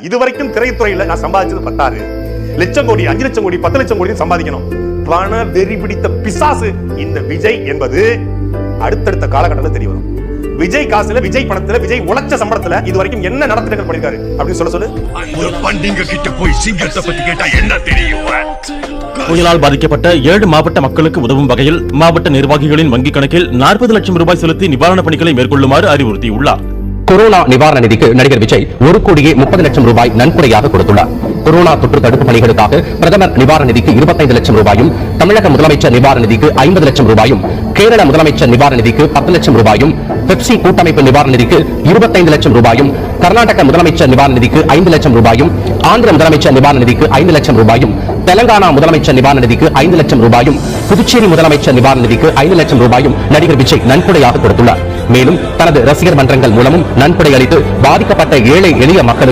இதுவரைக்கும் திரைத்துறையில நான் சம்பாதிச்சது 16 லட்சம் கோடி, 5 லட்சம் கோடி, 10 லட்சம் கோடி சம்பாதிக்கணும். பண வெறி பிடித்த பிசாசு இந்த விஜய் என்பது அடுத்தடுத்த காலகட்டத்தில் தெரிய வரும். விஜய் காசுல, விஜய் பணத்துல, விஜய் உழைச்ச சம்பளத்துல இதுவரைக்கும் என்ன நடத்தினர்கள் பண்ணிருக்காரு அப்படின்னு சொல்லு. ஒரு பண்டிகை கிட்ட போய் சிங்கத்தை பத்தி கேட்டா என்ன தெரியும்? புயலால் பாதிக்கப்பட்ட 7 மாவட்ட மக்களுக்கு உதவும் வகையில் மாவட்ட நிர்வாகிகளின் வங்கிக் கணக்கில் 40 லட்சம் ரூபாய் செலுத்தி நிவாரணப் பணிகளை மேற்கொள்ளுமாறு அறிவுறுத்தியுள்ளார். கொரோனா நிவாரண நிதிக்கு நடிகர் விஜய் 1,30 லட்சம் ரூபாய் நன்கொடையாக கொடுத்துள்ளார். கொரோனா தொற்று தடுப்பு பணிகளுக்காக பிரதமர் நிவாரண நிதிக்கு 25 லட்சம் ரூபாயும், தமிழக முதலமைச்சர் நிவாரண நிதிக்கு 50 லட்சம் ரூபாயும், கேரள முதலமைச்சர் நிவாரண நிதிக்கு 10 லட்சம் ரூபாயும், பெப்சி கூட்டமைப்பு நிவாரண நிதிக்கு 25 லட்சம் ரூபாயும், கர்நாடக முதலமைச்சர் நிவாரண நிதிக்கு 5 லட்சம் ரூபாயும், ஆந்திர முதலமைச்சர் நிவாரண நிதிக்கு 5 லட்சம் ரூபாயும், தெலங்கானா முதலமைச்சர் நிவாரண நிதிக்கு 5 லட்சம் ரூபாயும், புதுச்சேரி முதலமைச்சர் நிவாரண நிதிக்கு 5 லட்சம் ரூபாயும் நடிகர் விஜய் நன்கொடையாக கொடுத்துள்ளார். மேலும் தனது ரசிகர் மன்றங்கள் மூலமும் நன்கொடை அளித்து பாதிக்கப்பட்ட ஏழை எளிய மக்களுக்கு